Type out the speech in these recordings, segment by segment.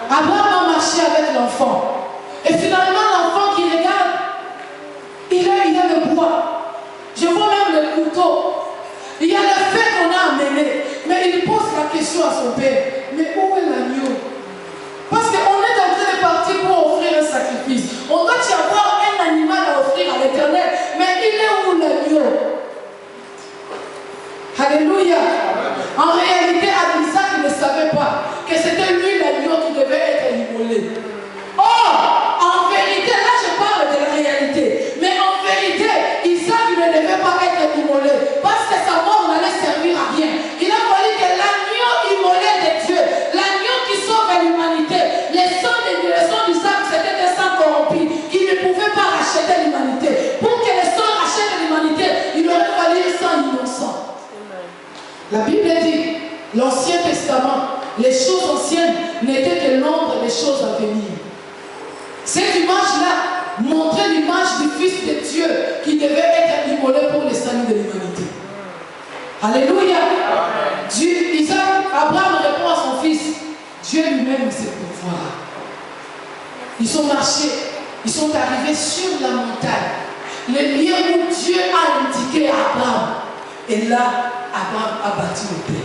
Abraham a marché avec l'enfant. Et finalement, l'enfant qui regarde, il a le bois. Je vois même le couteau. Il y a le fait qu'on a amené. Mais il pose la question à son père. Mais où est l'agneau? Parce qu'on est en train de partir pour offrir un sacrifice. On doit y avoir un animal à offrir à l'Éternel. Mais il est où l'agneau? Alléluia. En réalité, Isaac ne savait pas que c'était lui l'agneau qui devait être immolé. Or, en vérité, là je parle de la réalité. Mais en vérité, Isaac ne devait pas être immolé. Parce que sa mort n'allait servir à rien. Il a fallu que l'agneau immolé de Dieu, l'agneau qui sauve l'humanité, les sangs d'Isaac, c'était des sangs corrompus qui ne pouvaient pas racheter l'humanité. Pour que les sangs rachètent l'humanité, il aurait fallu un sang innocent. La Bible dit, l'Ancien Testament, les choses anciennes n'étaient que l'ombre des choses à venir. Cette image-là montrait l'image du Fils de Dieu qui devait être immolé pour le salut de l'humanité. Alléluia. Abraham répond à son fils, Dieu lui-même sait pouvoir. Ils ont marché, ils sont arrivés sur la montagne, le lieu où Dieu a indiqué à Abraham. Et là, Abraham a bâti l'autel.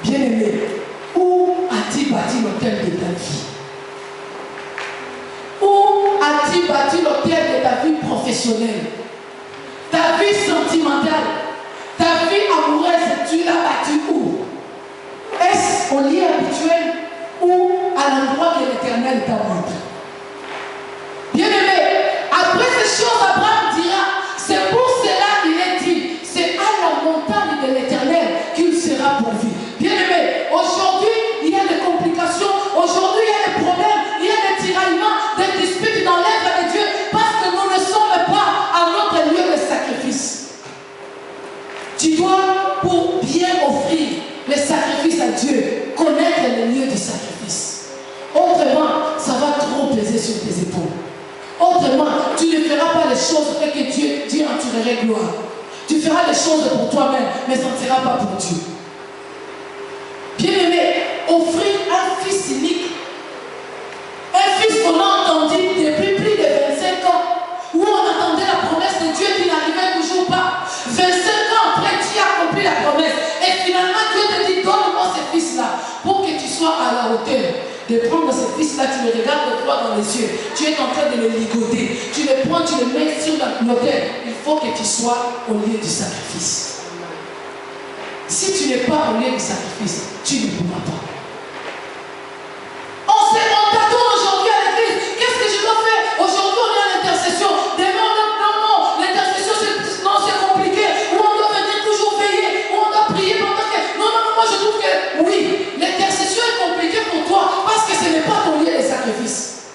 Bien-aimé, où as-tu bâti l'autel de ta vie? Où as-tu bâti l'autel de ta vie professionnelle? Ta vie sentimentale, ta vie amoureuse, tu l'as bâtie où? Est-ce au lieu habituel ou à l'endroit que l'Éternel t'a montré? Bien-aimé, après ces choses, Abraham dira, c'est pour cela qu'il est dit, c'est à la montagne de l'Éternel qu'il sera pourvu. Bien-aimé, aujourd'hui, il y a des complications, aujourd'hui, il y a des problèmes, il y a des tiraillements, des disputes dans l'œuvre de Dieu, parce que nous ne sommes pas à notre lieu de sacrifice. Tu dois, pour bien offrir les sacrifices à Dieu, connaître le lieu du sacrifice. Autrement, ça va trop peser sur tes épaules. Autrement, tu ne feras pas les choses et que Dieu en tirerait gloire. Tu feras les choses pour toi-même, mais ça ne sera pas pour Dieu. Bien-aimé, offrir un fils unique, un fils qu'on a entendu depuis plus de 25 ans, où on attendait la promesse de Dieu qui n'arrivait toujours pas. 25 ans après, Dieu a accompli la promesse. Et finalement, Dieu te dit, donne-moi ce fils-là, pour que tu sois à la hauteur de prendre ce fils-là, tu le regardes droit dans les yeux, tu es en train de le ligoter, tu le prends, tu le mets sur l'autel. Il faut que tu sois au lieu du sacrifice. Si tu n'es pas au lieu du sacrifice, tu ne pourras pas. On t'attend aujourd'hui à l'église. Qu'est-ce que je dois faire? Aujourd'hui, on est à l'intercession. Demain, non, l'intercession, c'est compliqué. Ou on doit venir toujours veiller, ou on doit prier pendant que... Non, moi je trouve que oui, l'intercession est compliquée pour toi parce que ce n'est pas ton lieu de sacrifice.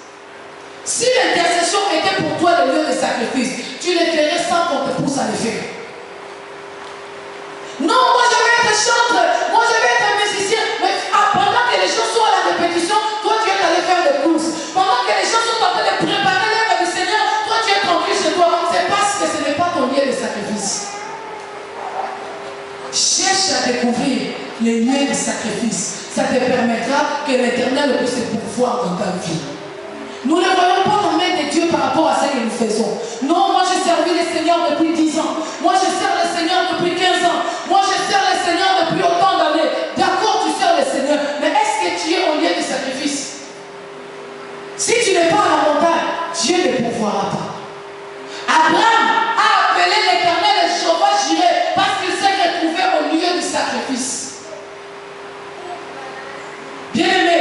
Si l'intercession était pour toi le lieu de sacrifice, tu le ferais sans qu'on te pousse à le faire. Non, moi je vais être chanteur, moi je vais être musicien. Mais pendant que les gens sont à la répétition, toi tu es allé faire des courses. Pendant que les gens sont en train de préparer l'œuvre du Seigneur, toi tu es tranquille chez toi. C'est parce que ce n'est pas ton lieu de sacrifice. Cherche à découvrir les lieux de sacrifice. Ça te permettra que l'Éternel puisse se pourvoir dans ta vie. Nous ne voyons pas la main de Dieu par rapport à ce que nous faisons. Non, moi j'ai servi le Seigneur depuis 10 ans. Moi je sers le Seigneur depuis 15 ans. Moi je sers le Seigneur depuis autant d'années. D'accord, tu sers le Seigneur. Mais est-ce que tu es au lieu du sacrifice? Si tu n'es pas à la montagne, Dieu ne pourvoira pas. Abraham a appelé l'Éternel et Jéhovah Jireh parce qu'il s'est retrouvé au lieu du sacrifice. Bien-aimé,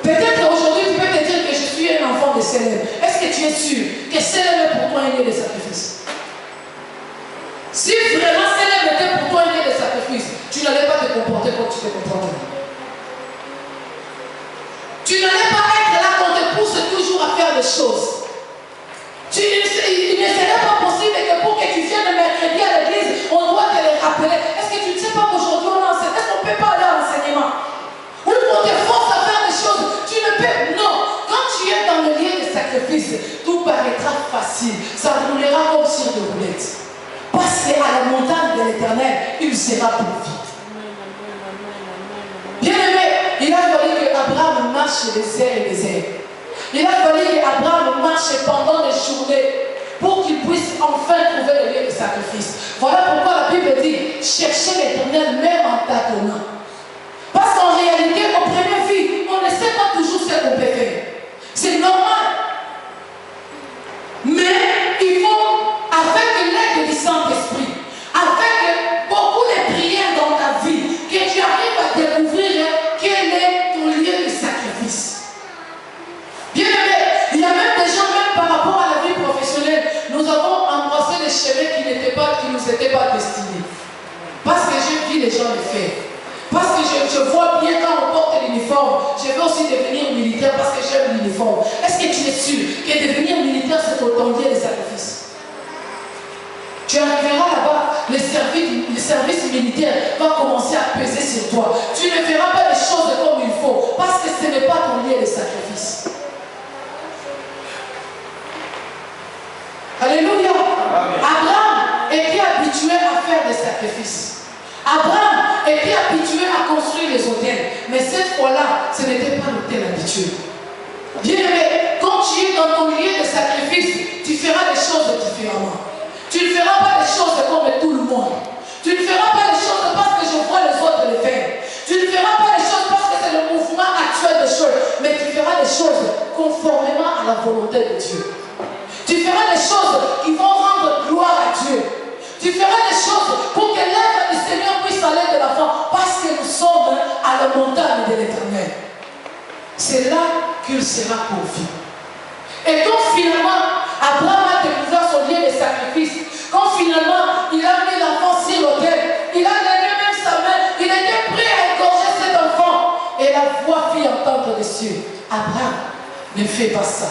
peut-être aujourd'hui tu peux te dire que je suis un enfant de Célèbre. Est-ce que tu es sûr que Célèbre est pour toi un lieu de sacrifice? Si vraiment Célèbre était pour toi un lieu de sacrifice, tu n'allais pas te comporter comme tu te comportes. Tu n'allais pas être là qu'on te pousse toujours à faire des choses. Il ne serait pas possible que pour que tu viennes le mercredi à l'église, on doit te le rappeler. Est-ce que tu ne sais pas qu'aujourd'hui on enseigne? Est-ce qu'on ne peut pas aller à l'enseignement? Ou on te force à faire des choses? Tu ne peux. Non. Quand tu es dans le lieu de sacrifice, tout paraîtra facile. Ça roulera comme sur des roulettes. Parce qu'à la montagne de l'Éternel, il sera pourvu. Bien aimé, il a fallu que Abraham marche marche des heures et des heures. Il a fallu qu'Abraham marche pendant des journées pour qu'il puisse enfin trouver le lieu de sacrifice. Voilà pourquoi la Bible dit, cherchez l'Éternel même en tâtonnant. Parce qu'en réalité, au premier vue, on ne sait pas toujours ce qu'on peut faire. C'est normal. Mais il faut, avec l'aide du Saint-Esprit, avec beaucoup de prières dans ta vie, que tu arrives à découvrir quel est ton lieu de sacrifice. Bien aimé, il y a même des gens, même par rapport à la vie professionnelle, nous avons embrassé des chemins qui ne nous étaient pas destinés. Parce que j'ai vu les gens le faire. Parce que je vois bien quand on porte l'uniforme, je veux aussi devenir militaire parce que j'aime l'uniforme. Est-ce que tu es sûr que devenir militaire, c'est ton lieu de sacrifice? Tu arriveras là-bas, le service militaire va commencer à peser sur toi. Tu ne feras pas les choses comme il faut parce que ce n'est pas ton lieu de sacrifice. Alléluia. Abraham était habitué à faire des sacrifices. Abraham était habitué à construire les autels. Mais cette fois-là, ce n'était pas l'autel habituel. Bien aimé, quand tu es dans ton lieu de sacrifice, tu feras les choses différemment. Tu ne feras pas les choses comme tout le monde. Tu ne feras pas les choses parce que je vois les autres les faire. Tu ne feras pas les choses parce que c'est le mouvement actuel des choses. Mais tu feras les choses conformément à la volonté de Dieu. Tu feras des choses qui vont rendre gloire à Dieu. Tu feras des choses pour que l'œuvre du Seigneur puisse aller de l'avant parce que nous sommes à la montagne de l'Éternel. C'est là qu'il sera confié. Et quand finalement Abraham a découvert son lieu de sacrifice, quand finalement il a mis l'enfant sur l'autel, il a levé même sa main, il était prêt à égorger cet enfant. Et la voix fit entendre des cieux, Abraham, ne fais pas ça.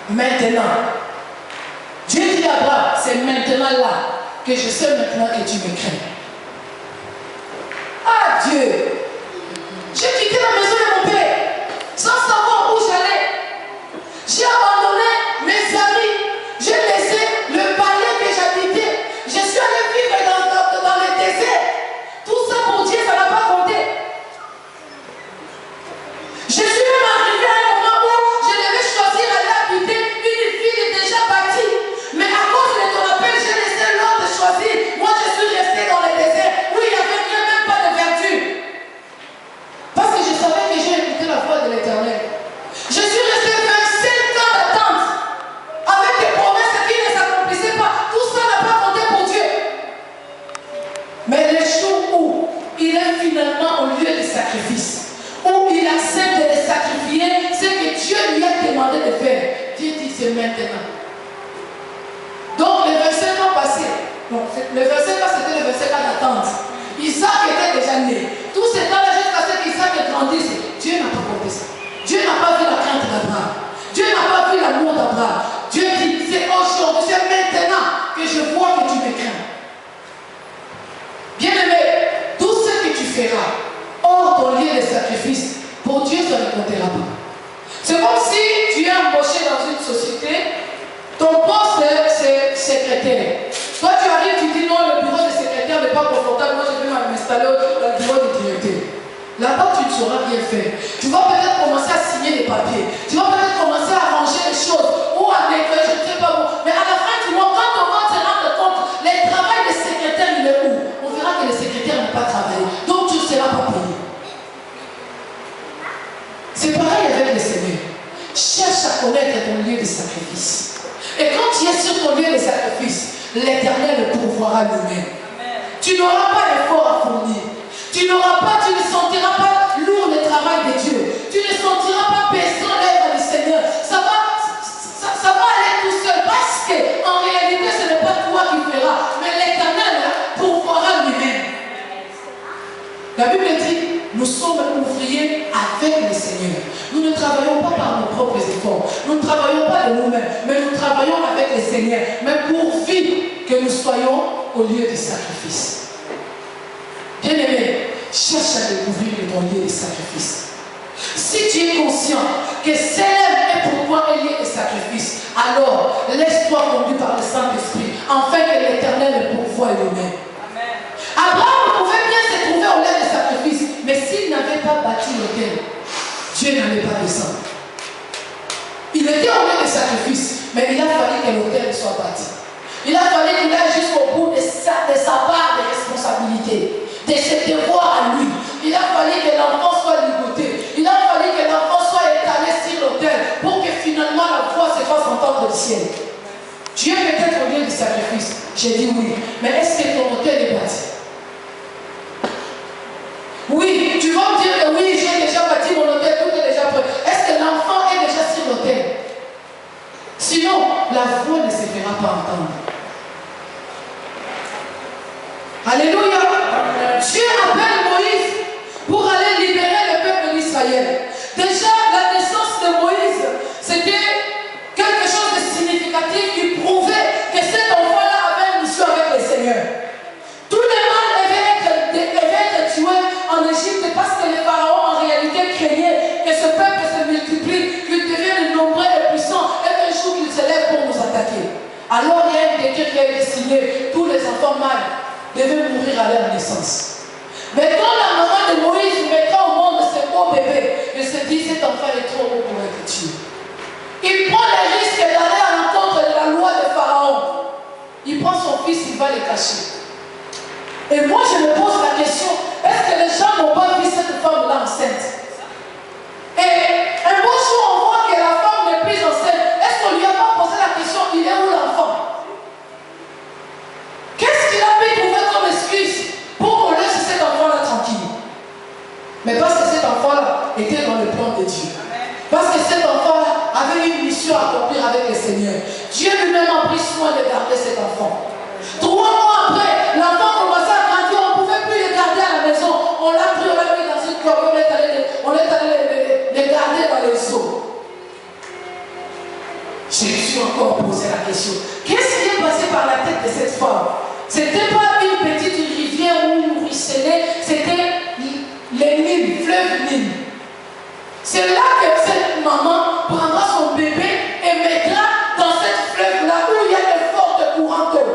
Maintenant, Dieu dit à Abraham, c'est maintenant là que je sais maintenant que tu me crains. Ah Dieu, j'ai quitté la maison de mon père sans savoir où j'allais. J'ai abandonné mes amis, j'ai laissé le palais que j'habitais. Je suis allé vivre dans le désert. Tout ça pour Dieu, ça n'a pas compté. Je suis même arrivé à un moment où je devais choisir d'aller habiter une ville déjà bâtie. Mais à cause de ton appel, j'ai laissé l'autre choisir. Moi, je suis resté dans le désert où il n'y avait rien, même pas de verdure. Parce que je savais que j'ai écouté la voix de l'Éternel. Je suis resté 25 ans d'attente avec des promesses qui ne s'accomplissaient pas. Tout ça n'a pas compté pour Dieu. Mais le jour où il est finalement au lieu de sacrifice, où il accepte de sacrifier ce que Dieu lui a demandé de faire, Dieu dit c'est maintenant. Donc le verset pas passé. Donc, le verset là c'était le verset d'attente. Isaac était déjà né. Tout ce temps-là jusqu'à ce qu'Isaac grandisse, Dieu n'a pas compté ça. Dieu n'a pas vu la crainte d'Abraham. Dieu n'a pas vu l'amour d'Abraham. Dieu dit c'est aujourd'hui, c'est maintenant que je vois que tu me crains. Bien-aimé, tout ce que tu feras hors ton lieu de sacrifice, pour Dieu ça ne comptera pas. C'est comme si tu es embauché dans une société. Ton poste, c'est secrétaire. Toi, tu arrives, tu dis non, le bureau de secrétaire n'est pas confortable. Moi, je vais m'installer au bureau de directeur. Là-bas, tu ne sauras rien faire. Tu vas peut-être commencer à signer les papiers. Tu vas peut-être commencer à arranger les choses. Ou à nettoyer, je ne sais pas où. Mais à la fin du mois, quand on va se rendre compte, le travail de secrétaire, il est où? On verra que le secrétaire n'a pas travaillé. Donc, tu ne seras pas payé. C'est pareil avec le Seigneur. Cherche à connaître ton lieu de sacrifice. Et quand tu es sur ton lieu de sacrifice, l'Éternel pourvoira lui-même. Tu n'auras pas d'effort à fournir. Tu ne sentiras pas lourd le travail de Dieu. Tu ne sentiras pas pesant l'œuvre du Seigneur. Ça va aller tout seul parce qu'en réalité, ce n'est pas toi qui feras, mais l'Éternel pourvoira lui-même. La Bible dit, nous sommes ouvriers avec le Seigneur. Nous ne travaillons pas par nos propres efforts. Nous ne travaillons pas de nous-mêmes, mais nous travaillons avec le Seigneur. Mais pourvu que nous soyons au lieu du sacrifice. Bien-aimé, cherche à découvrir ton lieu de sacrifice. Si tu es conscient que celle est pour toi un lieu de sacrifice, alors laisse-toi conduire par le Saint-Esprit, afin que l'Éternel le pourvoie lui-même. Abraham pouvait bien se trouver au lieu de sacrifice, mais s'il n'avait pas bâti l'autel, soit parti. Il a fallu qu'il aille jusqu'au bout de sa part de responsabilité, de ses devoirs à lui. Il a fallu que l'enfant soit ligoté. Il a fallu que l'enfant soit étalé sur l'autel pour que finalement la voix se fasse entendre du ciel. Dieu peut-être au lieu du sacrifice. J'ai dit oui. Mais est-ce que ton autel est bâti? Oui, tu vas me dire que oui, j'ai déjà bâti mon autel, tout est déjà prêt. Est-ce que l'enfant est déjà sur l'autel? Sinon, la voix ne se fera pas entendre. Alléluia. Dieu appelle Moïse pour aller libérer le peuple d'Israël. Déjà, la naissance de Moïse, c'était quelque chose de significatif qui prouvait que cet enfant-là avait une mission avec le Seigneur. Tous les mâles devaient être tués en Égypte parce que les pharaons en réalité craignaient que ce peuple se multiplie, qu'il devienne nombreux et puissant et qu'un jour qu'il se lève pour nous attaquer. Alors il y a un décret qui a été signé, tous les enfants mâles devaient mourir à leur naissance. Mais quand la maman de Moïse mettra au monde ce beau bébé, il se dit cet enfant est trop beau pour être tué. Il prend le risque d'aller à l'encontre de la loi de Pharaon. Il prend son fils, il va le cacher. Et moi je me pose la question, est-ce que les gens n'ont pas vu cette femme-là enceinte? Et un beau jour on voit que la femme n'est plus enceinte. Est-ce qu'on lui a pas posé la question, il est où l'enfant? Qu'est-ce qu'il a pu trouver comme excuse pour qu'on laisse cet enfant-là tranquille? Mais parce que cet enfant-là était dans le plan de Dieu. Parce que cet enfant-là avait une mission à accomplir avec le Seigneur. Dieu lui-même a pris soin de garder cet enfant. 3 mois après, l'enfant commençait à grandir, on ne pouvait plus le garder à la maison. On l'a pris, on l'a mis dans une corbeille, on est allé les garder dans les eaux. Je me suis encore posé la question. Qu'est-ce qui est passé par la tête de cette femme? C'était pas une petite rivière où il ruisselait, c'était les Nil, fleuve Nil. C'est là que cette maman prendra son bébé et mettra dans cette fleuve-là où il y a de fortes courants d'eau.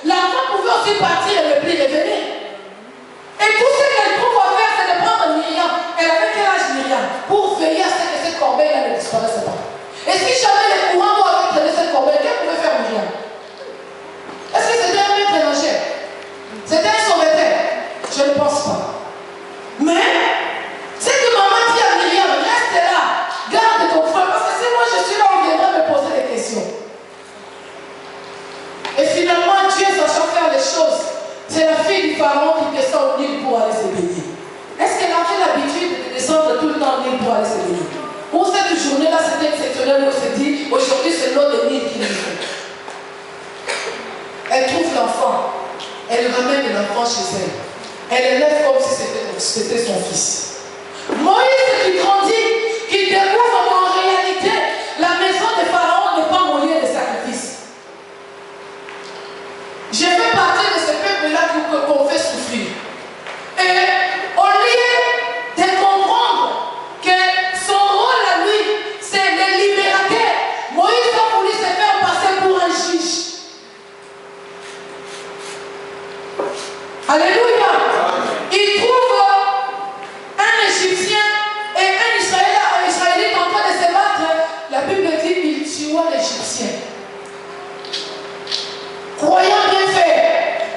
L'enfant pouvait aussi partir et ne plus revenir. Et tout ce qu'elle trouve à faire, c'est de prendre Myriam. Elle avait quel âge Myriam? Pour veiller à ce que cette corbeille-là ne disparaisse pas. Et si jamais les courants d'eau avaient traîné cette corbeille, qu'elle pouvait faire Myriam? Est-ce que c'était un maître étranger? C'était un sauveteur? Je ne pense pas. Mais, c'est que maman dit à Myriam, reste là, garde ton frère, parce que si moi je suis là, on viendra me poser des questions. Et finalement, Dieu, sachant faire les choses, c'est la fille du pharaon qui descend au Nil pour aller se baigner. Est-ce qu'elle a fait l'habitude de descendre tout le temps au Nil pour aller se baigner? Ou cette journée-là, c'était exceptionnel, où on se dit, aujourd'hui, c'est l'eau de Nil qui nous fait. Elle trouve l'enfant, elle ramène l'enfant chez elle. Elle élève comme si c'était son fils. Moïse qui grandit, qui découvre qu'en réalité, la maison de Pharaon n'est pas mon lieu de sacrifice. Je fais partie de ce peuple-là qu'on fait souffrir. Et au lieu de comprendre que son rôle à lui, c'est de libérateur, Moïse a voulu se faire passer pour un juge. Alléluia. Il trouve un Égyptien et un Israélite en train de se battre. La Bible dit qu'il tua l'Égyptien. Croyant bien faire.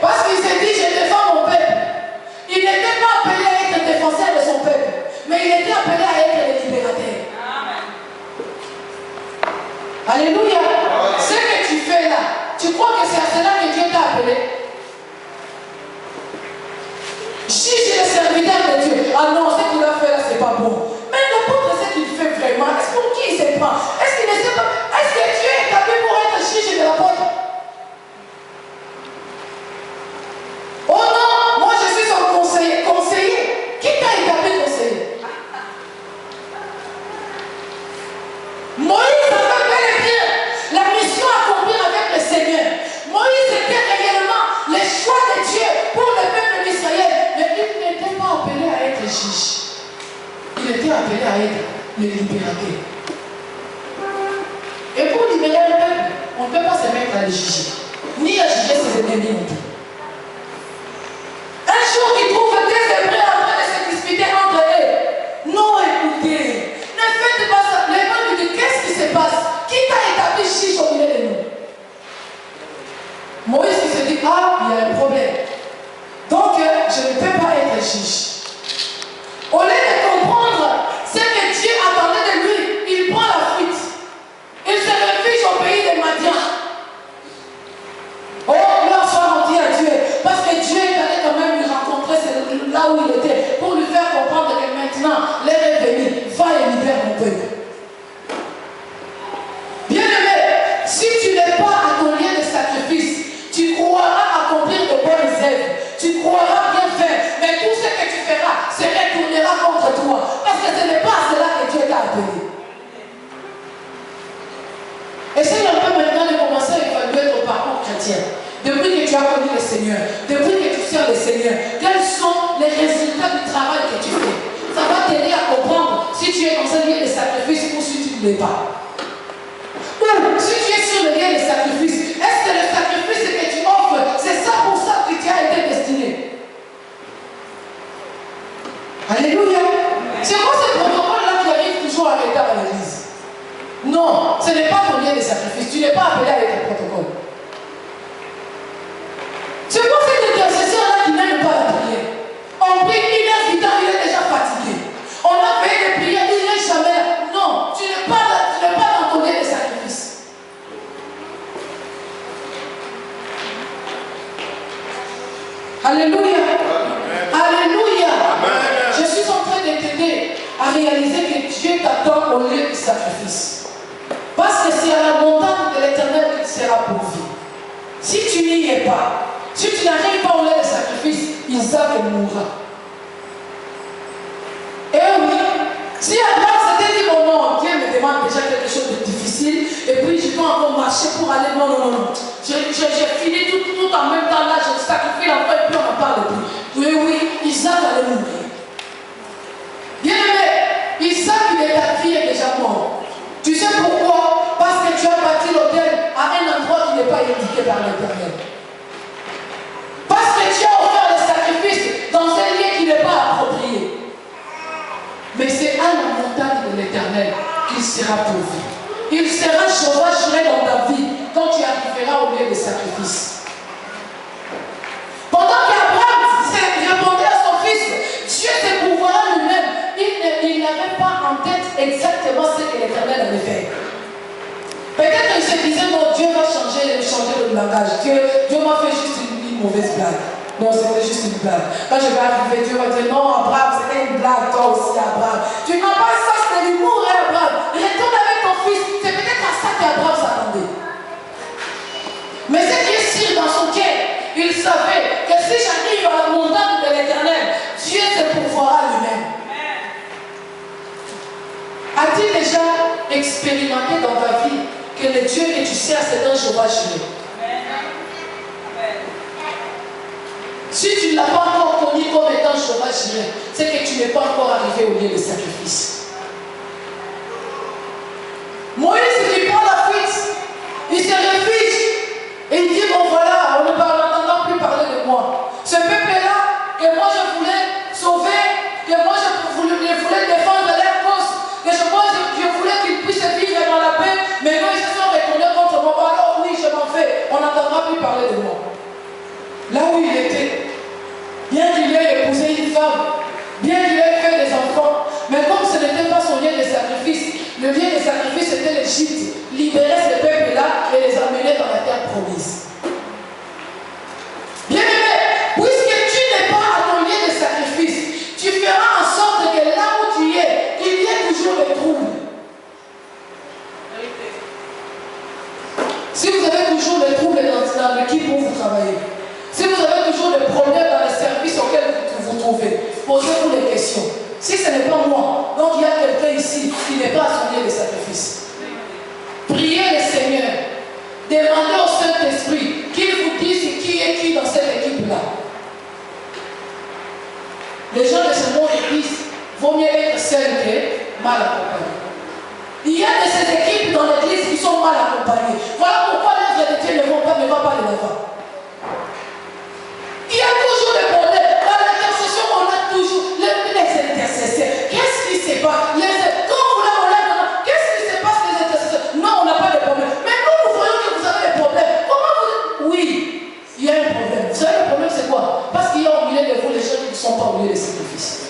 Parce qu'il s'est dit, je défends mon peuple. Il n'était pas appelé à être défenseur de son peuple, mais il était appelé à être le libérateur. Alléluia. Ce que tu fais là, tu crois que c'est à cela que Dieu t'a appelé? Juge le serviteur de Dieu. Ah non, ce qu'il a fait là, c'est pas bon. Mais l'apôtre, ce qu'il fait vraiment, est-ce pour qui il se prend? Est-ce qu'il ne sait pas? Est-ce que Dieu est établi pour être juge de l'apôtre? Oh non, moi je suis son conseiller. Conseiller? Qui t'a établi conseiller? Moïse avait bel et bien la mission à accomplir avec le Seigneur. Moïse était réellement le choix de Dieu pour le peuple d'Israël. Mais il n'était pas appelé à être juge. Il était appelé à être le libérateur. Et pour libérer un peuple, on ne peut pas se mettre à le juger. Ni à juger ses ennemis non plus. Un jour, il trouve des Hébreux en train de se disputer entre eux. Non, écoutez, ne faites pas ça. Les gens lui disent, qu'est-ce qui se passe? Qui t'a établi juge au milieu de nous? là où il était pour lui faire comprendre que maintenant, l'heure est venue, va et libère mon peuple. Bien-aimé, si tu n'es pas à ton lieu de sacrifice, tu croiras accomplir de bonnes œuvres, tu croiras bien faire, mais tout ce que tu feras se retournera contre toi, parce que ce n'est pas à cela que Dieu t'a appelé. Essaye un peu maintenant de commencer à évaluer ton parcours chrétien. Depuis que tu as connu le Seigneur, depuis que tu sers le Seigneur, quels sont les résultats du travail que tu fais? Ça va t'aider à comprendre si tu es dans un lieu de sacrifice ou si tu ne l'es pas. Ou si tu es sur le lieu de sacrifice, est-ce que le sacrifice que tu offres, c'est ça pour ça que tu as été destiné? Alléluia. C'est quoi ce protocole-là qui arrive toujours à l'état à l'église? Non, ce n'est pas ton lieu de sacrifice. Tu n'es pas appelé avec le protocole. C'est quoi cette intercession-là qui n'aime pas la prière? On prie 1 heure du temps, il est déjà fatigué. On a fait des prières, il n'est jamais là. Non, tu n'es pas dans ton lieu de sacrifice. Alléluia. Alléluia. Je suis en train de t'aider à réaliser que Dieu t'attend au lieu du sacrifice. Parce que c'est à la montagne de l'Éternel qu'il sera pourvu. Si tu n'y es pas, si tu n'arrives pas au lieu de sacrifice, Isaac mourra. Et oui, si Abraham s'était dit, oh non, Dieu me demande déjà quelque chose de difficile, et puis je dois encore marcher pour aller, non, non, non, non. J'ai fini tout en même temps là, je sacrifie l'enfant et puis on n'en parle plus. Oui, oui, Isaac allait mourir. Bien aimé, Isaac, ta fille est déjà mort. Tu sais pourquoi? Parce que tu as bâti l'autel à un endroit qui n'est pas indiqué par l'Éternel. Parce que tu as offert le sacrifice dans un lieu qui n'est pas approprié. Mais c'est à la montagne de l'Éternel qu'il sera pourvu. Il sera chevauché dans ta vie quand tu arriveras au lieu de sacrifice. Pendant qu'Abraham répondait à son fils, Dieu te pourvoira lui-même. Il n'avait pas en tête exactement ce que l'Éternel avait fait. Peut-être qu'il se disait, non, Dieu va changer le langage. Dieu m'a fait juste une mauvaise blague. Non, c'était juste une blague. Quand je vais arriver, Dieu va dire, non, Abraham, c'était une blague, toi aussi, Abraham. Tu n'as pas ça, c'est l'humour, hein, Abraham. Retourne avec ton fils. C'est peut-être à ça qu'Abraham s'attendait. Mais ce qui est sûr dans son cœur, il savait que si j'arrive à la montagne de l'Éternel, Dieu te pourvoira lui-même. As-tu déjà expérimenté dans ta vie que le Dieu que tu sers, c'est un Jéhovah Jireh? Si tu ne l'as pas encore connu comme étant Jéhovah Jireh, c'est que tu n'es pas encore arrivé au lieu de sacrifice. Moïse, il prend la fuite, il se réfugie et il dit, bon voilà, on ne n'entend plus parler de moi. Ce peuple-là, que moi je voulais sauver, que moi je voulais défendre leur cause, que je voulais qu'ils puissent vivre dans la paix, mais non, ils se sont retournés contre moi. Alors oui, je m'en fais, on n'entendra plus parler de moi. Là où il était, bien qu'il ait épousé une femme, bien qu'il ait fait des enfants, mais comme ce n'était pas son lieu de sacrifice, le lieu de sacrifice était l'Égypte, libérer ce peuple-là et les amener dans la terre promise. Bien aimé, puisque tu n'es pas à ton lieu de sacrifice, tu feras en sorte que là où tu es, il y ait toujours des troubles. Si vous avez toujours des troubles dans l'équipe où vous travaillez, si vous avez toujours des problèmes dans les services auxquels vous vous trouvez, posez-vous des questions. Si ce n'est pas moi, donc il y a quelqu'un ici qui n'est pas à son lieu de sacrifice. Priez le Seigneur. Demandez au Saint-Esprit qu'il vous dise qui est qui dans cette équipe-là. Les gens de ce monde disent, vaut mieux être seul que mal accompagné. Il y a de ces équipes dans l'église qui sont mal accompagnées. Voilà pourquoi l'œuvre de Dieu ne va pas de l'avant. Il y a toujours des problèmes. Dans l'intercession, on a toujours les intercesseurs. Qu'est-ce qui se passe? Quand vous voulez, qu'est-ce qui se passe les intercesseurs? Non, on n'a pas de problème. Mais nous voyons que vous avez des problèmes. Comment vous... Oui, il y a un problème. Vous savez, le problème, c'est quoi? Parce qu'il y a au milieu de vous les gens qui ne sont pas au milieu des sacrifices.